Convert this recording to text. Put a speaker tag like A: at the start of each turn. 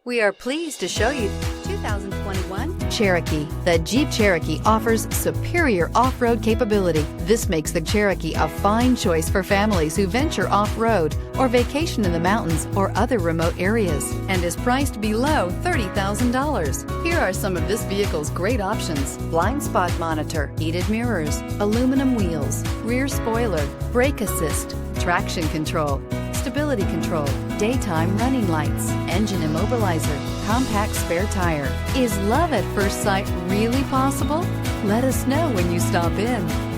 A: We are pleased to show you 2021
B: Cherokee. The Jeep Cherokee offers superior off-road capability. This makes the Cherokee a fine choice for families who venture off-road or vacation in the mountains or other remote areas, and is priced below $30,000. Here are some of this vehicle's great options: blind spot monitor, heated mirrors, aluminum wheels, rear spoiler, brake assist, traction control, stability control, daytime running lights, engine immobilizer, compact spare tire. Is love at first sight really possible? Let us know when you stop in.